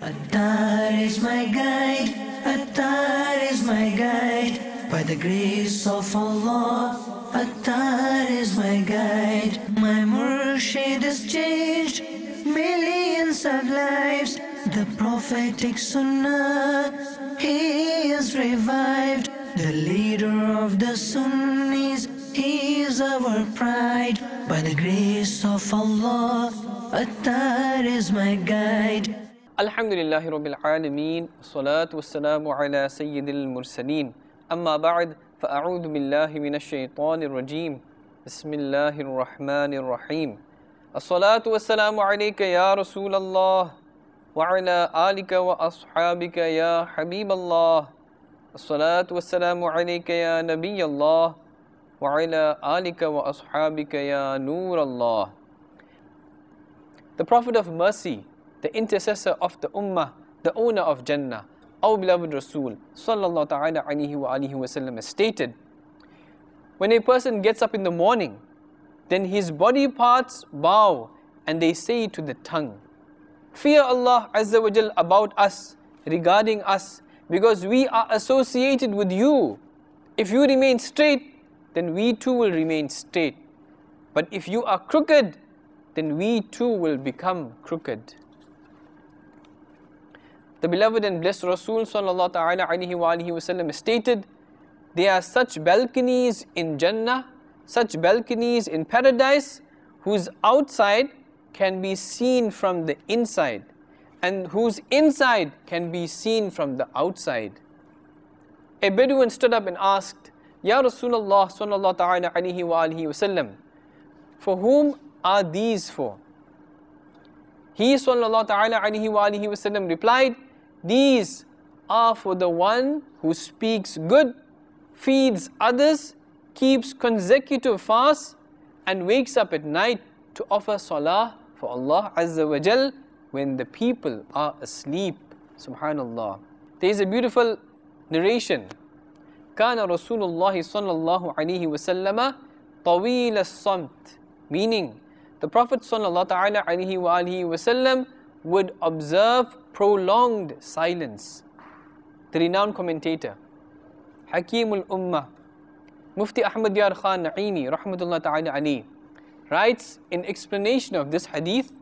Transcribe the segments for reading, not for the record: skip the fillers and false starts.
Attar is my guide, Attar is my guide. By the grace of Allah, Attar is my guide. My murshid has changed millions of lives. The prophetic sunnah, he is revived. The leader of the Sunnis, he is our pride. By the grace of Allah, Attar is my guide. Alhamdulillahi Rabbil Alameen, salatu wassalamu ala Sayyidil Mursaleen. Amma ba'd, fa'a'udhu billahi minash shaitanir rajim. Bismillahir Rahmanir Rahim. As-salatu wassalamu alayka ya Rasulallah, wa ala alika wa ashabika ya Habiballah. As-salatu wassalamu alayka ya Nabiyallah, wa ala alika wa ashabika ya Nurallah. The Prophet of Mercy, the intercessor of the Ummah, the owner of Jannah, our beloved Rasul sallallahu ta'ala alayhi wa alihi wa sallam has stated, when a person gets up in the morning, then his body parts bow and they say to the tongue, fear Allah Azza wa Jal about us, regarding us, because we are associated with you. If you remain straight, then we too will remain straight. But if you are crooked, then we too will become crooked. The beloved and blessed Rasul sallallahu ta'ala alayhi wa alihi wa sallam stated, there are such balconies in Jannah, such balconies in paradise, whose outside can be seen from the inside, and whose inside can be seen from the outside. A Bedouin stood up and asked, Ya Rasulullah sallallahu ta'ala alayhi wa alihi wa sallam, for whom are these for? He sallallahu ta'ala alayhi wa alihi wa sallam replied, these are for the one who speaks good, feeds others, keeps consecutive fasts, and wakes up at night to offer salah for Allah Azza wa Jal when the people are asleep. Subhanallah. There is a beautiful narration. Kana Rasulullah sallallahu alayhi wa sallama tawil as-samt, meaning the Prophet sallallahu ta'ala alayhi wa alihi wa sallam would observe prolonged silence. The renowned commentator, Hakimul Ummah, Mufti Ahmad Yar Khan Naimi, rahmatullah ta'ala alayhi, writes in explanation of this hadith,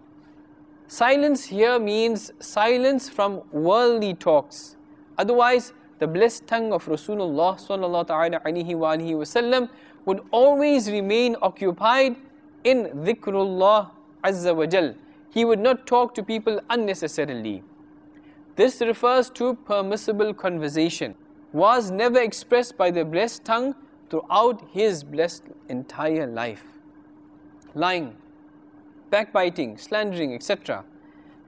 silence here means silence from worldly talks. Otherwise, the blessed tongue of Rasulullah sallallahu ta'ala alayhi wa alihi wa sallam would always remain occupied in dhikrullah Azza wa Jal. He would not talk to people unnecessarily. This refers to permissible conversation, was never expressed by the blessed tongue throughout his blessed entire life. Lying, backbiting, slandering, etc.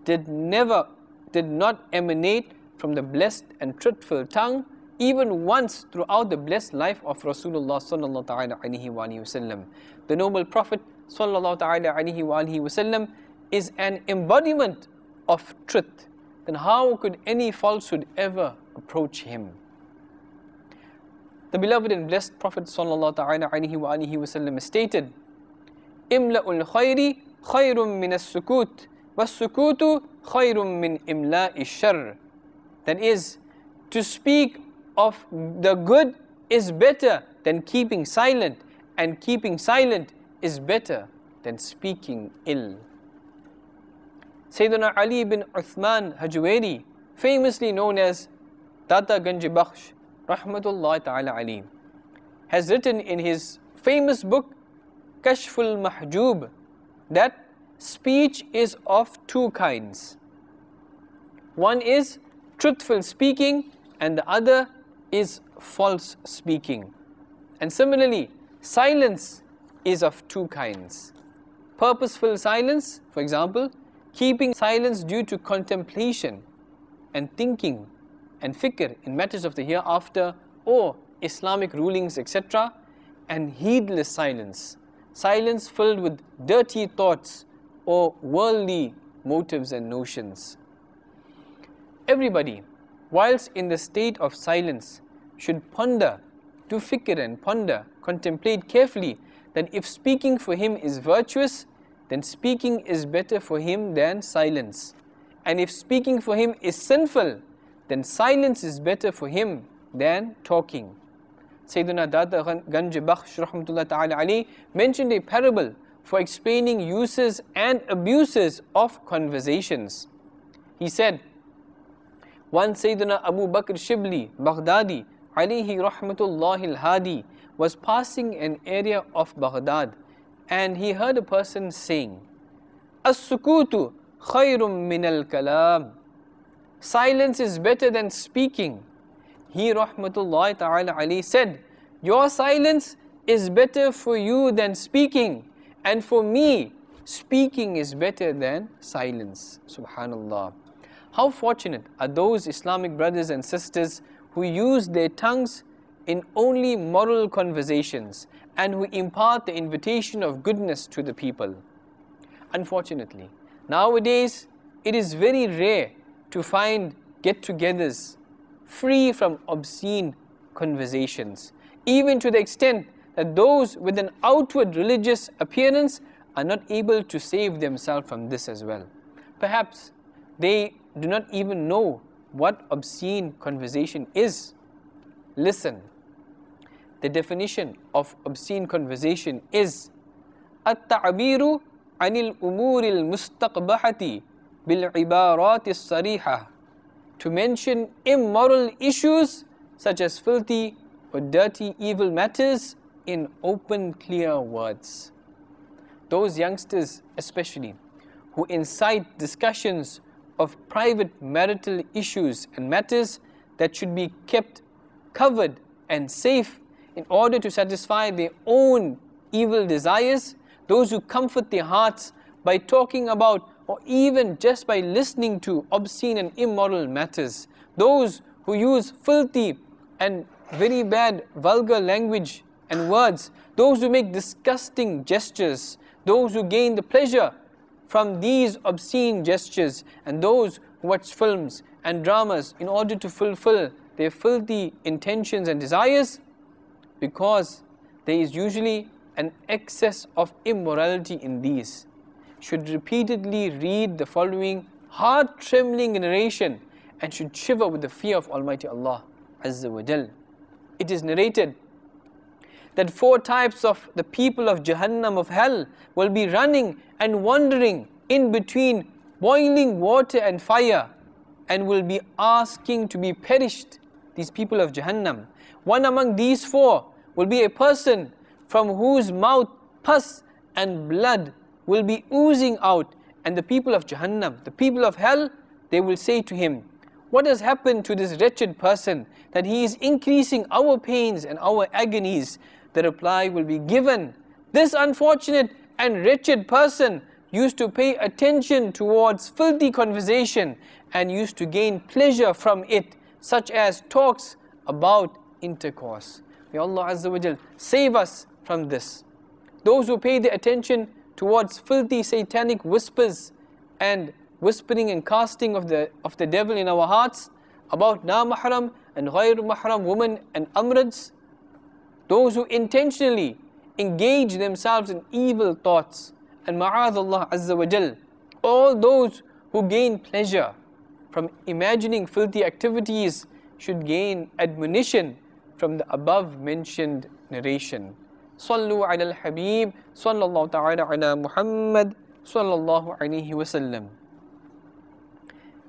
did not emanate from the blessed and truthful tongue even once throughout the blessed life of Rasulullah sallallahu ta'ala alayhi wa sallam. The noble Prophet sallallahu ta'ala alayhi wa sallam is an embodiment of truth. Then how could any falsehood ever approach him? The beloved and blessed Prophet sallallahu ta'ala alayhi wa sallam stated, Imla'ul khayri khayrun min as-sukut, was-sukutu khayrun min imla'i shar. That is, to speak of the good is better than keeping silent, and keeping silent is better than speaking ill. Sayyidina Ali bin Uthman Hajwari, famously known as Data Ganj Bakhsh, rahmatullahi ta'ala alayhi, has written in his famous book Kashful Mahjub that speech is of two kinds. One is truthful speaking and the other is false speaking. And similarly, silence is of two kinds. Purposeful silence, for example, keeping silence due to contemplation and thinking and fikr in matters of the hereafter or Islamic rulings, etc. And heedless silence, silence filled with dirty thoughts or worldly motives and notions. Everybody, whilst in the state of silence, should ponder, do fikr and ponder, contemplate carefully that if speaking for him is virtuous, then speaking is better for him than silence. and if speaking for him is sinful, then silence is better for him than talking. Sayyidina Dada Ganj Bakhsh Rahmatullah Ta'ala Ali mentioned a parable for explaining uses and abuses of conversations. He said, once Sayyidina Abu Bakr Shibli Baghdadi alayhi rahmatullahi al-hadi was passing an area of Baghdad, and he heard a person saying, "As-sukutu khayrum min al-kalam." Silence is better than speaking. He rahmatullahi ta'ala alayhi said, "Your silence is better for you than speaking, and for me, speaking is better than silence." Subhanallah. How fortunate are those Islamic brothers and sisters who use their tongues in only moral conversations and who impart the invitation of goodness to the people. Unfortunately, nowadays it is very rare to find get-togethers free from obscene conversations, even to the extent that those with an outward religious appearance are not able to save themselves from this as well. Perhaps they do not even know what obscene conversation is. Listen, the definition of obscene conversation is التعبير عن الأمور المستقبحة بالعبارات الصريحة, to mention immoral issues such as filthy or dirty evil matters in open clear words. Those youngsters especially who incite discussions of private marital issues and matters that should be kept covered and safe in order to satisfy their own evil desires, those who comfort their hearts by talking about or even just by listening to obscene and immoral matters, those who use filthy and very bad vulgar language and words, those who make disgusting gestures, those who gain the pleasure from these obscene gestures, and those who watch films and dramas in order to fulfill their filthy intentions and desires, because there is usually an excess of immorality in these, should repeatedly read the following heart-trembling narration and should shiver with the fear of Almighty Allah Azza wa Jal. It is narrated that 4 types of the people of Jahannam, of hell, will be running and wandering in between boiling water and fire, and will be asking to be perished, these people of Jahannam. One among these 4 will be a person from whose mouth pus and blood will be oozing out, and the people of Jahannam, the people of hell, they will say to him, "What has happened to this wretched person that he is increasing our pains and our agonies?" The reply will be given, "This unfortunate and wretched person used to pay attention towards filthy conversation and used to gain pleasure from it, such as talks about intercourse." May Allah Azza wa Jal save us from this. Those who pay their attention towards filthy satanic whispers and whispering and casting of the devil in our hearts about na-mahram and ghayr-mahram women and amrads, those who intentionally engage themselves in evil thoughts, and ma'adallah Azza wa Jal, all those who gain pleasure from imagining filthy activities should gain admonition from the above mentioned narration. Sallu ala al-Habib, sallallahu ta'ala ala Muhammad, sallallahu alayhi wa sallam.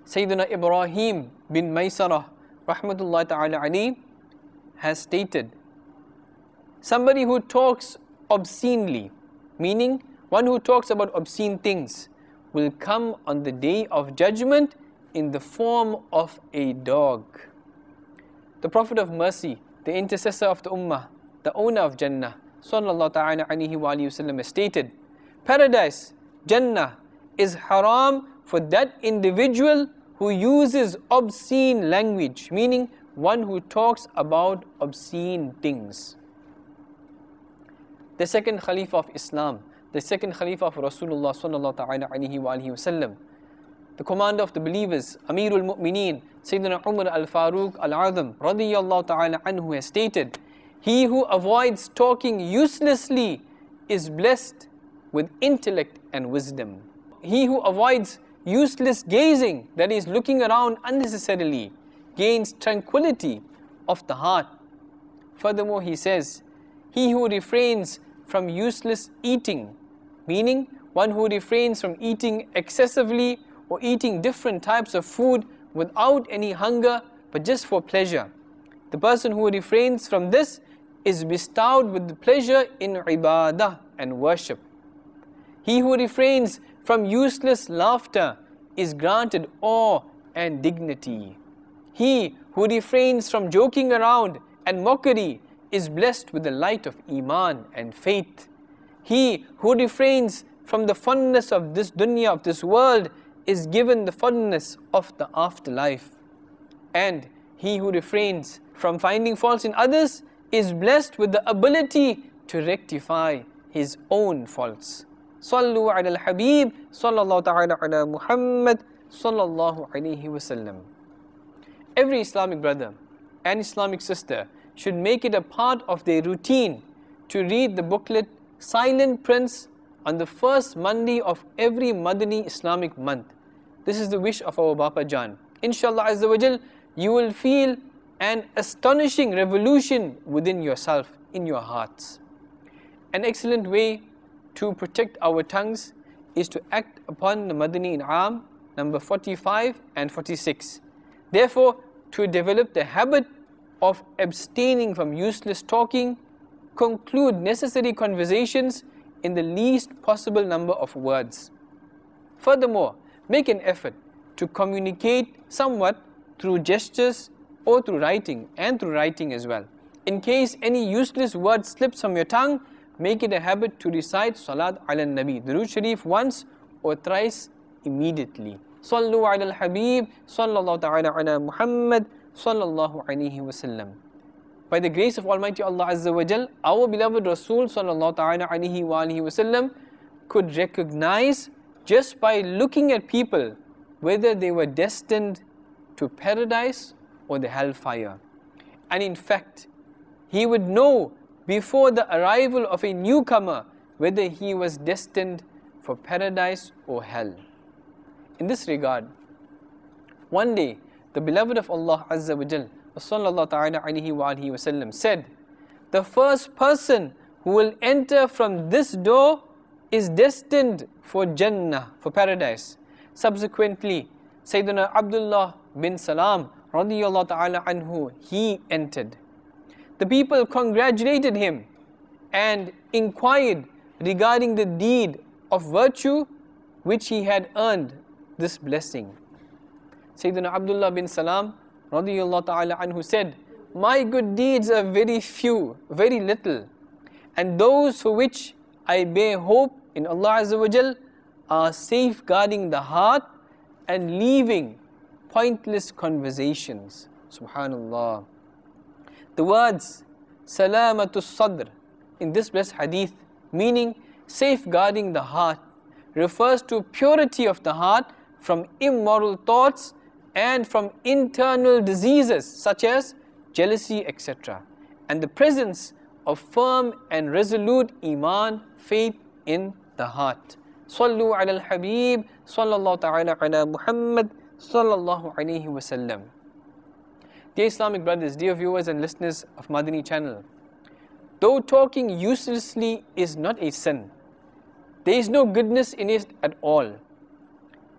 Sayyidina Ibrahim bin Maysarah, rahmatullahi ta'ala alayhi, has stated, somebody who talks obscenely, meaning one who talks about obscene things, will come on the day of judgment in the form of a dog. The Prophet of Mercy, the intercessor of the Ummah, the owner of Jannah, sallallahu ta'ala alayhi wa sallam, has stated, paradise, Jannah, is haram for that individual who uses obscene language, meaning one who talks about obscene things. The second Khalifa of Islam, the second Khalifa of Rasulullah sallallahu ta'ala alayhi wa sallam, the commander of the believers, Amirul Mu'mineen, Sayyidina Umar al-Faruq al-Azam radiyallahu ta'ala anhu, has stated, he who avoids talking uselessly is blessed with intellect and wisdom. He who avoids useless gazing, that is looking around unnecessarily, gains tranquility of the heart. Furthermore, he says, he who refrains from useless eating, meaning one who refrains from eating excessively or eating different types of food without any hunger but just for pleasure. The person who refrains from this is bestowed with the pleasure in ibadah and worship. He who refrains from useless laughter is granted awe and dignity. He who refrains from joking around and mockery is blessed with the light of Iman and faith. He who refrains from the fondness of this dunya, of this world, is given the fondness of the afterlife. And he who refrains from finding faults in others is blessed with the ability to rectify his own faults. Sallu ala al-Habib, sallallahu ta'ala ala Muhammad, sallallahu alayhi wasallam. Every Islamic brother and Islamic sister should make it a part of their routine to read the booklet Silent Prince on the first Monday of every Madani Islamic month. This is the wish of our Bapa Jan. Inshallah Azza wa Jal, you will feel an astonishing revolution within yourself, in your hearts. An excellent way to protect our tongues is to act upon the Madani In'am number 45 and 46. Therefore, to develop the habit of abstaining from useless talking, conclude necessary conversations in the least possible number of words. Furthermore, make an effort to communicate somewhat through gestures or through writing, and through writing as well. In case any useless word slips from your tongue, make it a habit to recite Salat ala Nabi, Durood Sharif, once or thrice immediately. Sallu ala al-Habib, sallallahu ta'ala ala Muhammad, sallallahu alayhi wasallam. By the grace of Almighty Allah Azza wa Jal, our beloved Rasul sallallahu ta'ala alayhi wa alihi wasallam could recognize just by looking at people whether they were destined to paradise or the hellfire. And in fact, he would know before the arrival of a newcomer whether he was destined for paradise or hell. In this regard, one day the beloved of Allah Azza wa Jal, sallallahu ta'ala alayhi wa alihi wasallam, said, the first person who will enter from this door is destined for Jannah, for paradise. Subsequently, Sayyidina Abdullah bin Salam radiyallahu ta'ala anhu, he entered. The people congratulated him and inquired regarding the deed of virtue which he had earned this blessing. Sayyidina Abdullah bin Salam radiyallahu ta'ala anhu said, my good deeds are very few, very little, and those for which I bear hope in Allah Azza wa Jal are safeguarding the heart and leaving pointless conversations. Subhanallah. The words Salamatus Sadr in this blessed hadith, meaning safeguarding the heart, refers to purity of the heart from immoral thoughts and from internal diseases such as jealousy, etc., and the presence of firm and resolute Iman, faith in the heart. Sallu ala al-Habib, sallallahu ta'ala ala Muhammad, sallallahu alayhi wasallam. Dear Islamic brothers, dear viewers and listeners of Madani channel, though talking uselessly is not a sin, there is no goodness in it at all.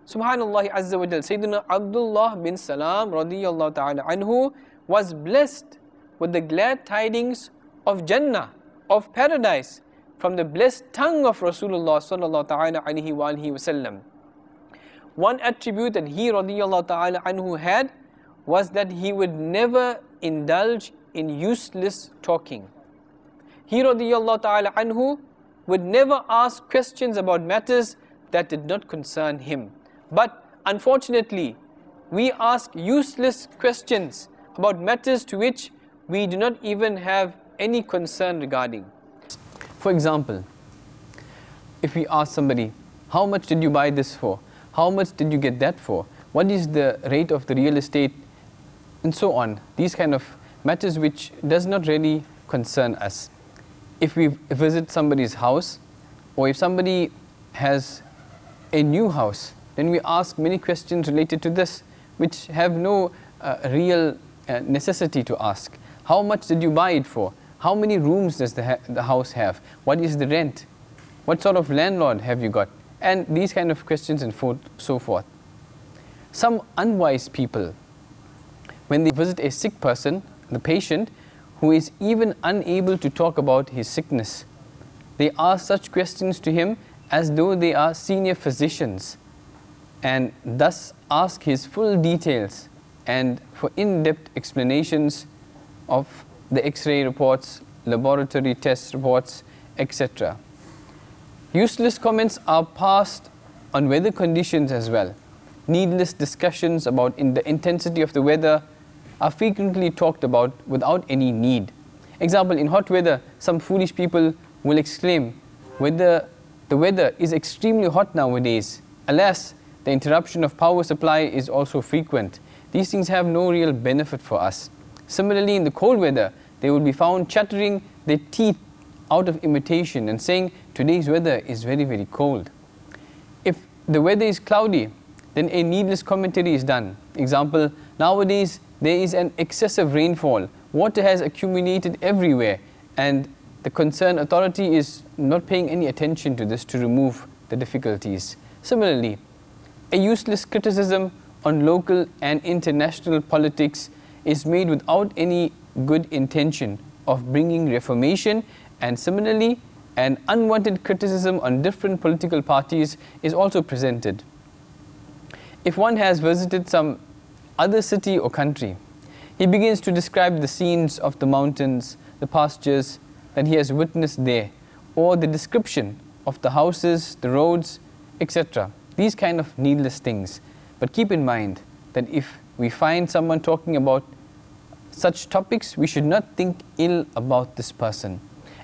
Subhanallah Azza wa Jal, Sayyidina Abdullah bin Salam radiyallahu ta'ala anhu was blessed with the glad tidings of Jannah, of paradise, from the blessed tongue of Rasulullah sallallahu ta'ala alayhi wa alihi wasallam. One attribute that he radiyallahu ta'ala anhu had was that he would never indulge in useless talking. He radiyallahu ta'ala anhu would never ask questions about matters that did not concern him. But unfortunately, we ask useless questions about matters to which we do not even have any concern regarding. For example, if we ask somebody, how much did you buy this for? How much did you get that for? What is the rate of the real estate? And so on. These kind of matters which does not really concern us. If we visit somebody's house, or if somebody has a new house, then we ask many questions related to this, which have no real necessity to ask. How much did you buy it for? How many rooms does the house have? What is the rent? What sort of landlord have you got? And these kind of questions and so forth. Some unwise people, when they visit a sick person, the patient, who is even unable to talk about his sickness, they ask such questions to him as though they are senior physicians, and thus ask his full details and for in-depth explanations of the X-ray reports, laboratory test reports, etc. Useless comments are passed on weather conditions as well. Needless discussions about the intensity of the weather are frequently talked about without any need. Example, in hot weather, some foolish people will exclaim, the weather is extremely hot nowadays. Alas, the interruption of power supply is also frequent. These things have no real benefit for us. Similarly, in the cold weather, they will be found chattering their teeth out of imitation and saying, today's weather is very, very cold. If the weather is cloudy, then a needless commentary is done. Example, nowadays there is an excessive rainfall. Water has accumulated everywhere, and the concerned authority is not paying any attention to this to remove the difficulties. Similarly, a useless criticism on local and international politics is made without any good intention of bringing reformation, and similarly, an unwanted criticism on different political parties is also presented. If one has visited some other city or country, he begins to describe the scenes of the mountains, the pastures that he has witnessed there, or the description of the houses, the roads, etc. These kind of needless things. But keep in mind that if we find someone talking about such topics, we should not think ill about this person,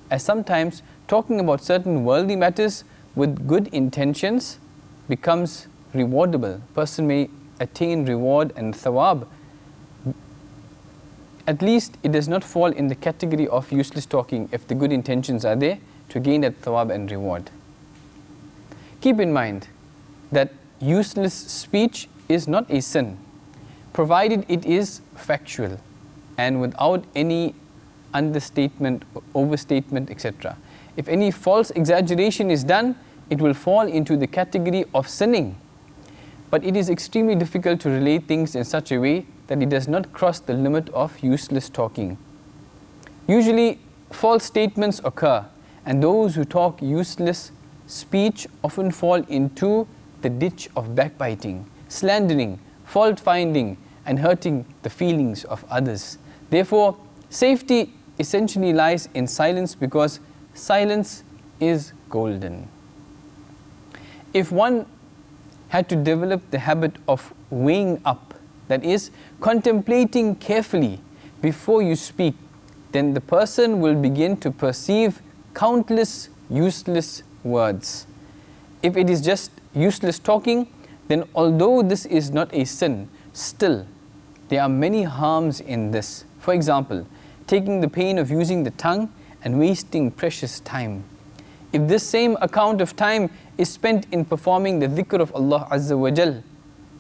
as sometimes talking about certain worldly matters with good intentions becomes rewardable. Person may attain reward and thawab. At least it does not fall in the category of useless talking if the good intentions are there to gain that thawab and reward. Keep in mind that useless speech is not a sin, provided it is factual and without any understatement, overstatement, etc. If any false exaggeration is done, it will fall into the category of sinning. But it is extremely difficult to relate things in such a way that it does not cross the limit of useless talking. Usually, false statements occur, and those who talk useless speech often fall into the ditch of backbiting, slandering, fault-finding, and hurting the feelings of others. Therefore, safety essentially lies in silence, because silence is golden. If one had to develop the habit of weighing up, that is, contemplating carefully before you speak, then the person will begin to perceive countless useless words. If it is just useless talking, then although this is not a sin, still there are many harms in this. For example, taking the pain of using the tongue and wasting precious time. If this same account of time is spent in performing the dhikr of Allah Azza wa Jal,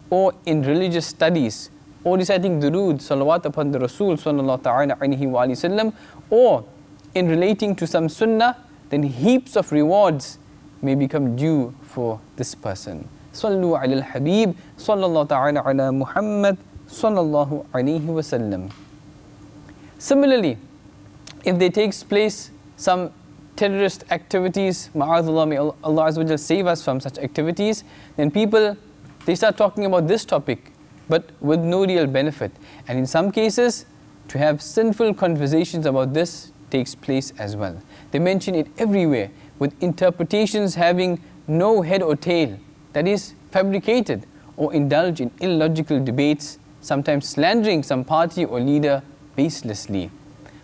or in religious studies, or reciting durood, salawat upon the Rasul sallallahu ta'ala alayhi wa sallam, or in relating to some sunnah, then heaps of rewards may become due for this person. Sallu ala al-Habib sallallahu ta'ala ala Muhammad sallallahu alayhi wa sallam. Similarly, if there takes place some terrorist activities, ma'adallah, may Allah Azza wa Jal save us from such activities, then people, they start talking about this topic, but with no real benefit. And in some cases, to have sinful conversations about this takes place as well. They mention it everywhere, with interpretations having no head or tail, that is, fabricated, or indulge in illogical debates, sometimes slandering some party or leader baselessly.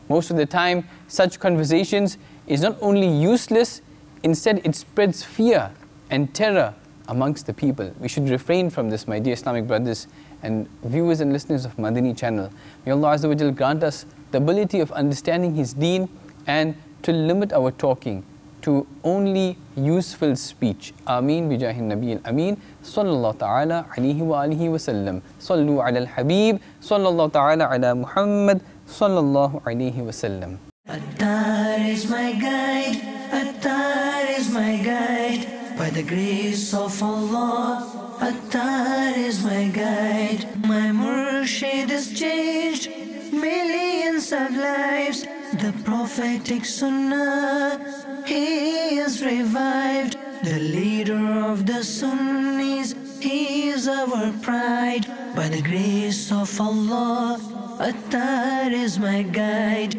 Most of the time, such conversations is not only useless, instead it spreads fear and terror amongst the people. We should refrain from this, my dear Islamic brothers and viewers and listeners of Madani channel. May Allah Azza wa Jal grant us the ability of understanding His deen and to limit our talking, to only useful speech. Ameen bi jahin Nabi al-Ameen sallallahu ta'ala alayhi wa alihi wa sallam. Sallu ala al-Habib sallallahu ta'ala ala Muhammad sallallahu alayhi wa sallam. Attar is my guide, Attar is my guide. By the grace of Allah, Attar is my guide. My Murshid is changed millions of lives. The prophetic Sunnah, he is revived. The leader of the Sunnis, he is our pride. By the grace of Allah, Attar is my guide.